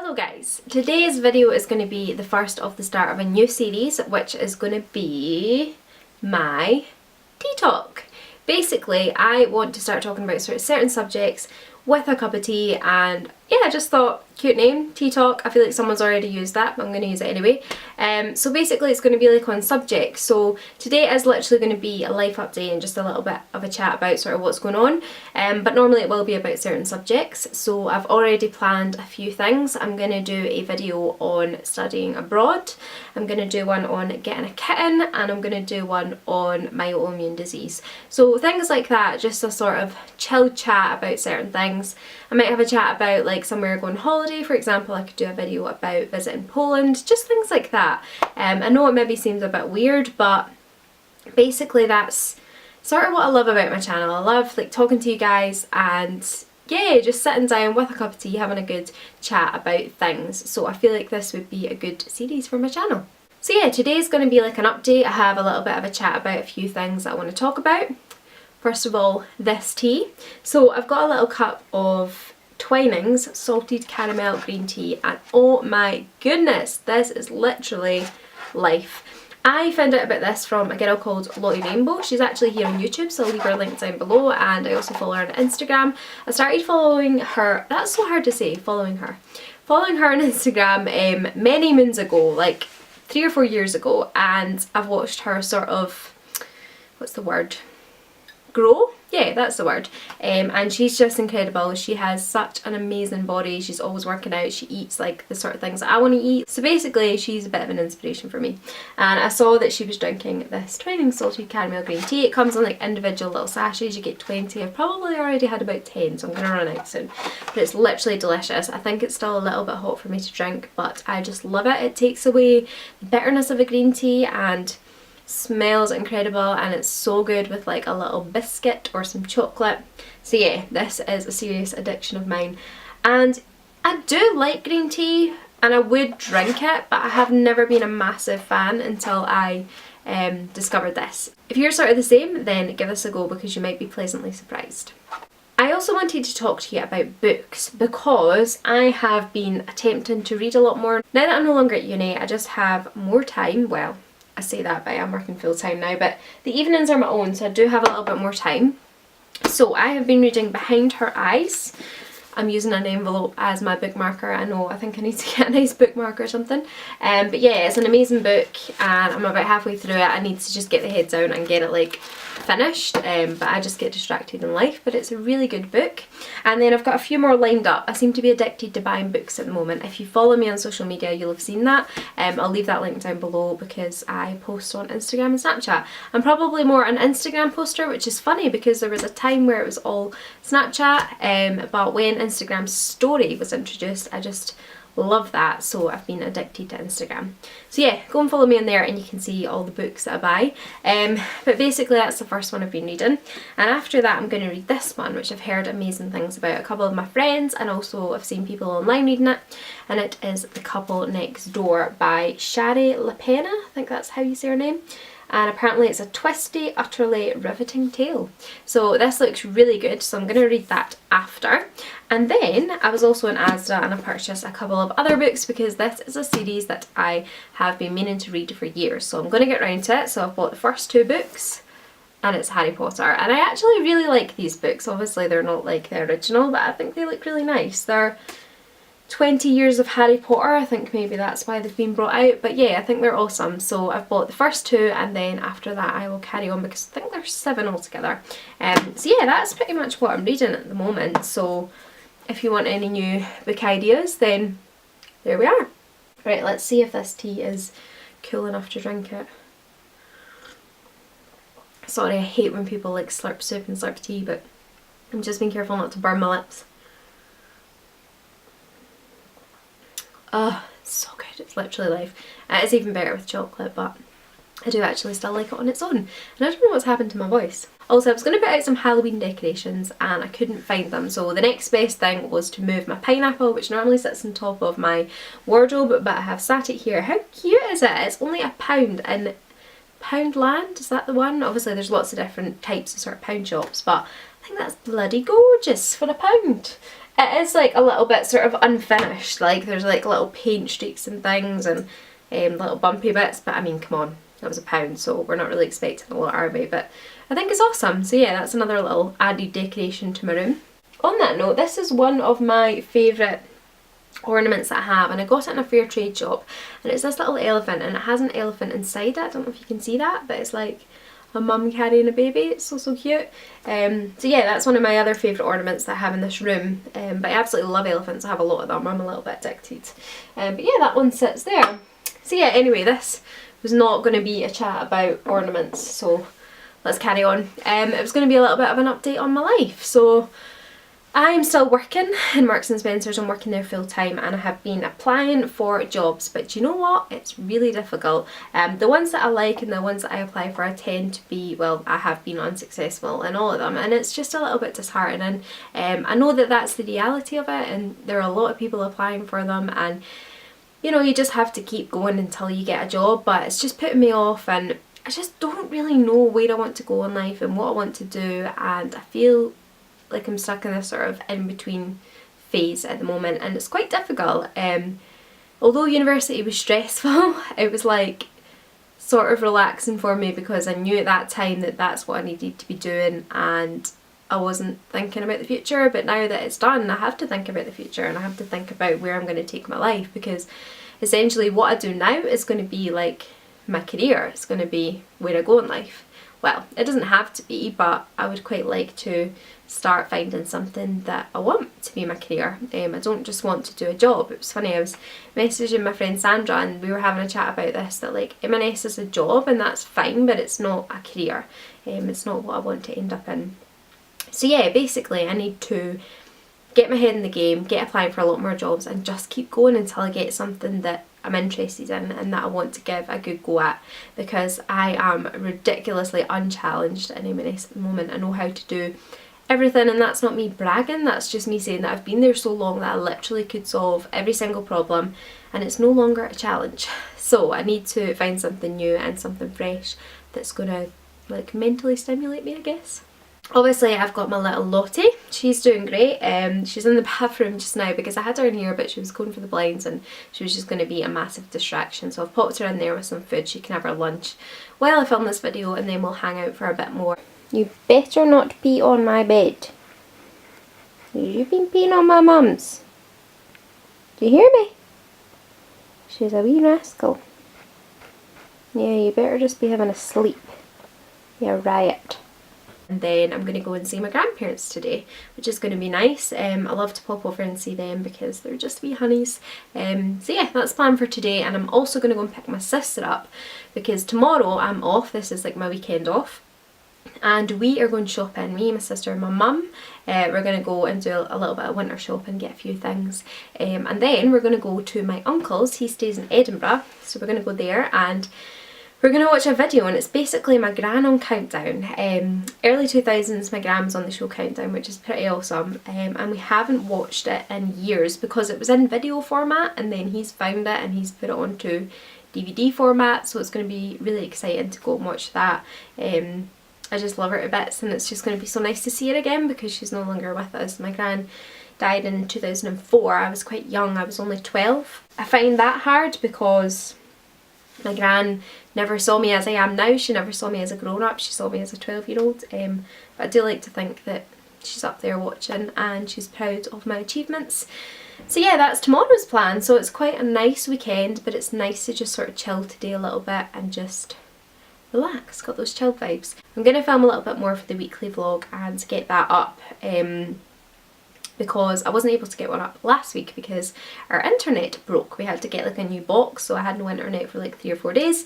Hello guys, today's video is going to be the first of the start of a new series, which is going to be my tea talk. Basically, I want to start talking about certain subjects with a cup of tea, and yeah, I just thought, cute name, tea talk. I feel like someone's already used that, but I'm going to use it anyway. So basically it's going to be like on subjects. So today is literally going to be a life update and just a little bit of a chat about sort of what's going on. But normally it will be about certain subjects. So I've already planned a few things. I'm going to do a video on studying abroad. I'm going to do one on getting a kitten, and I'm going to do one on my autoimmune disease. So things like that, just a sort of chilled chat about certain things. I might have a chat about like somewhere going on holiday, for example. I could do a video about visiting Poland, just things like that. I know it maybe seems a bit weird, but basically that's sort of what I love about my channel. I love like talking to you guys and yeah, just sitting down with a cup of tea, having a good chat about things. So I feel like this would be a good series for my channel. So yeah, today's going to be like an update. I have a little bit of a chat about a few things that I want to talk about. First of all, this tea. So I've got a little cup of Twinings salted caramel green tea, and oh my goodness, this is literally life. I found out about this from a girl called Lottie Rainbow. She's actually here on YouTube, so I'll leave her link down below, and I also follow her on Instagram. I started following her, that's so hard to say, following her on Instagram many moons ago, like 3 or 4 years ago, and I've watched her sort of, what's the word, grow? Yeah, that's the word. And she's just incredible. She has such an amazing body. She's always working out. She eats like the sort of things that I want to eat. So basically she's a bit of an inspiration for me. And I saw that she was drinking this Twinings salted caramel green tea. It comes in like individual little sachets. You get 20. I've probably already had about 10, so I'm going to run out soon. But it's literally delicious. I think it's still a little bit hot for me to drink, but I just love it. It takes away the bitterness of a green tea and smells incredible, and it's so good with like a little biscuit or some chocolate. So yeah, this is a serious addiction of mine, and I do like green tea and I would drink it, but I have never been a massive fan until I discovered this. If you're sort of the same, then give this a go because you might be pleasantly surprised. I also wanted to talk to you about books because I have been attempting to read a lot more. Now that I'm no longer at uni, I just have more time. Well, I say that, but I'm working full time now, but the evenings are my own, so I do have a little bit more time. So I have been reading Behind Her Eyes. I'm using an envelope as my bookmarker. I know, I think I need to get a nice bookmark or something. But yeah, it's an amazing book, and I'm about halfway through it. I need to just get the head down and get it like finished, but I just get distracted in life. But it's a really good book. And then I've got a few more lined up. I seem to be addicted to buying books at the moment. If you follow me on social media, you'll have seen that. I'll leave that link down below because I post on Instagram and Snapchat. I'm probably more an Instagram poster, which is funny because there was a time where it was all Snapchat, but when Instagram story was introduced, I just love that, so I've been addicted to Instagram. So yeah, go and follow me on there and you can see all the books that I buy. But basically that's the first one I've been reading, and after that I'm going to read this one, which I've heard amazing things about. A couple of my friends, and also I've seen people online reading it, and it is The Couple Next Door by Shari LaPena, I think that's how you say her name. And apparently it's a twisty, utterly riveting tale. So this looks really good, so I'm going to read that after. And then I was also in Asda and I purchased a couple of other books because this is a series that I have been meaning to read for years. So I'm going to get round to it. So I've bought the first 2 books, and it's Harry Potter. And I actually really like these books. Obviously they're not like the original, but I think they look really nice. They're 20 years of Harry Potter, I think maybe that's why they've been brought out, but yeah, I think they're awesome. So I've bought the first 2, and then after that I will carry on because I think there's 7 altogether. So yeah, that's pretty much what I'm reading at the moment. So if you want any new book ideas, then there we are. Right, let's see if this tea is cool enough to drink it. Sorry, I hate when people like slurp soup and slurp tea, but I'm just being careful not to burn my lips. Oh, it's so good. It's literally life. It's even better with chocolate, but I do actually still like it on its own. And I don't know what's happened to my voice. Also, I was going to put out some Halloween decorations and I couldn't find them. So the next best thing was to move my pineapple, which normally sits on top of my wardrobe, but I have sat it here. How cute is it? It's only £1 in Poundland. Is that the one? Obviously there's lots of different types of sort of pound shops, but I think that's bloody gorgeous for £1. It is like a little bit sort of unfinished, like there's like little paint streaks and things and little bumpy bits, but I mean, come on, that was £1, so we're not really expecting a lot, are we? But I think it's awesome. So yeah, that's another little added decoration to my room. On that note, this is one of my favourite ornaments that I have, and I got it in a fair trade shop, and it's this little elephant, and it has an elephant inside it. I don't know if you can see that, but it's like a mum carrying a baby. It's so cute. So yeah, that's one of my other favourite ornaments that I have in this room, but I absolutely love elephants. I have a lot of them. I'm a little bit addicted. But yeah, that one sits there. So yeah, anyway, this was not going to be a chat about ornaments, so let's carry on. It was going to be a little bit of an update on my life. So I'm still working in Marks and Spencer's. I'm working there full time, and I have been applying for jobs, but you know what? It's really difficult. The ones that I like and the ones that I apply for, I tend to be, well, I have been unsuccessful in all of them, and it's just a little bit disheartening. I know that that's the reality of it, and there are a lot of people applying for them, and you know, you just have to keep going until you get a job, but it's just putting me off, and I just don't really know where I want to go in life and what I want to do, and I feel like I'm stuck in this sort of in-between phase at the moment, and it's quite difficult. Although university was stressful, it was like sort of relaxing for me because I knew at that time that that's what I needed to be doing, and I wasn't thinking about the future. But now that it's done, I have to think about the future, and I have to think about where I'm going to take my life, because essentially what I do now is going to be like my career. It's going to be where I go in life. Well, it doesn't have to be, but I would quite like to start finding something that I want to be my career. I don't just want to do a job. It was funny, I was messaging my friend Sandra, and we were having a chat about this, that like M&S is a job and that's fine, but it's not a career. It's not what I want to end up in. So yeah, basically I need to get my head in the game, get applying for a lot more jobs, and just keep going until I get something that I'm interested in and that I want to give a good go at, because I am ridiculously unchallenged in M&S at the moment. I know how to do everything, and that's not me bragging, that's just me saying that I've been there so long that I literally could solve every single problem, and it's no longer a challenge. So I need to find something new and something fresh that's gonna like mentally stimulate me, I guess. Obviously I've got my little Lottie, she's doing great. She's in the bathroom just now because I had her in here, but she was going for the blinds and she was just going to be a massive distraction, so I've popped her in there with some food. She can have her lunch while I film this video, and then we'll hang out for a bit more. You better not pee on my bed. You've been peeing on my mum's. Do you hear me? She's a wee rascal. Yeah, you better just be having a sleep. You riot. And then I'm going to go and see my grandparents today, which is going to be nice. I love to pop over and see them because they're just wee honeys. So yeah, that's planned for today, and I'm also going to go and pick my sister up because tomorrow I'm off. This is like my weekend off, and we are going shopping, me, my sister and my mum. We're going to go and do a little bit of winter shopping, get a few things, and then we're going to go to my uncle's. He stays in Edinburgh, so we're going to go there, and we're going to watch a video, and it's basically my gran on Countdown. Early 2000s, my gran's on the show Countdown, which is pretty awesome, and we haven't watched it in years because it was in video format, and then he's found it and he's put it onto DVD format, so it's going to be really exciting to go and watch that. I just love her to bits, and it's just going to be so nice to see her again because she's no longer with us. My gran died in 2004. I was quite young, I was only 12. I find that hard because my gran never saw me as I am now. She never saw me as a grown-up, she saw me as a 12-year-old. But I do like to think that she's up there watching and she's proud of my achievements. So yeah, that's tomorrow's plan. So it's quite a nice weekend, but it's nice to just sort of chill today a little bit and just relax, got those chill vibes. I'm going to film a little bit more for the weekly vlog and get that up. Because I wasn't able to get one up last week because our internet broke. We had to get like a new box, so I had no internet for like 3 or 4 days.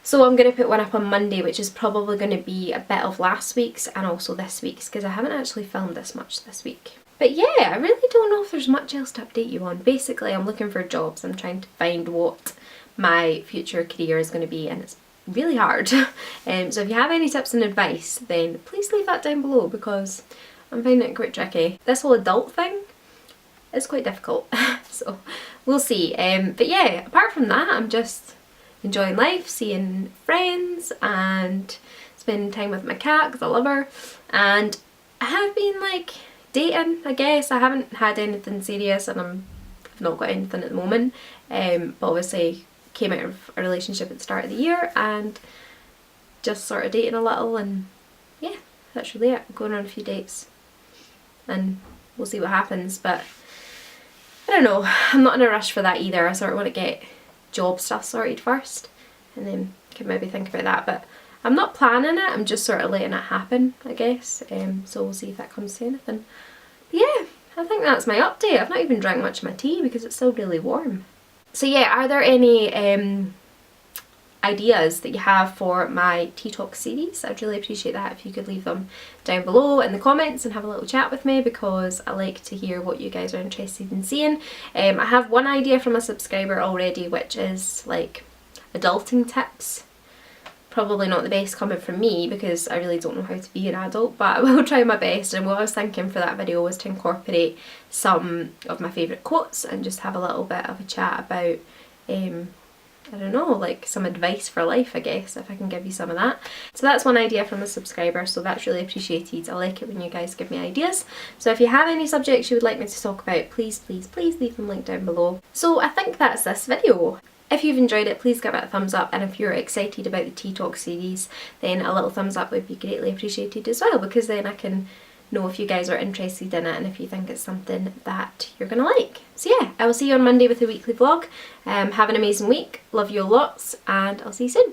So I'm going to put one up on Monday, which is probably going to be a bit of last week's and also this week's, because I haven't actually filmed this much this week. But yeah, I really don't know if there's much else to update you on. Basically, I'm looking for jobs. I'm trying to find what my future career is going to be, and it's really hard. So if you have any tips and advice, then please leave that down below because I'm finding it quite tricky. This whole adult thing is quite difficult, so we'll see. But yeah, apart from that, I'm just enjoying life, seeing friends and spending time with my cat because I love her. And I have been like dating, I guess. I haven't had anything serious and I've not got anything at the moment, but obviously came out of a relationship at the start of the year and just sort of dating a little, and yeah, that's really it. Going on a few dates and we'll see what happens, but I don't know, I'm not in a rush for that either. I sort of want to get job stuff sorted first and then can maybe think about that, but I'm not planning it, I'm just sort of letting it happen, I guess. So we'll see if that comes to anything. But yeah, I think that's my update. I've not even drank much of my tea because it's still really warm. So yeah, are there any ideas that you have for my tea talk series? I'd really appreciate that if you could leave them down below in the comments and have a little chat with me, because I like to hear what you guys are interested in seeing. I have one idea from a subscriber already, which is like adulting tips. Probably not the best coming from me because I really don't know how to be an adult, but I will try my best. And what I was thinking for that video was to incorporate some of my favourite quotes and just have a little bit of a chat about I don't know, like some advice for life, I guess, if I can give you some of that. So that's one idea from a subscriber, so that's really appreciated. I like it when you guys give me ideas. So if you have any subjects you would like me to talk about, please, please, please leave them linked down below. So I think that's this video. If you've enjoyed it, please give it a thumbs up, and if you're excited about the Tea Talk series, then a little thumbs up would be greatly appreciated as well, because then I can know if you guys are interested in it and if you think it's something that you're gonna like. So yeah, I will see you on Monday with a weekly vlog. Have an amazing week, love you lots, and I'll see you soon.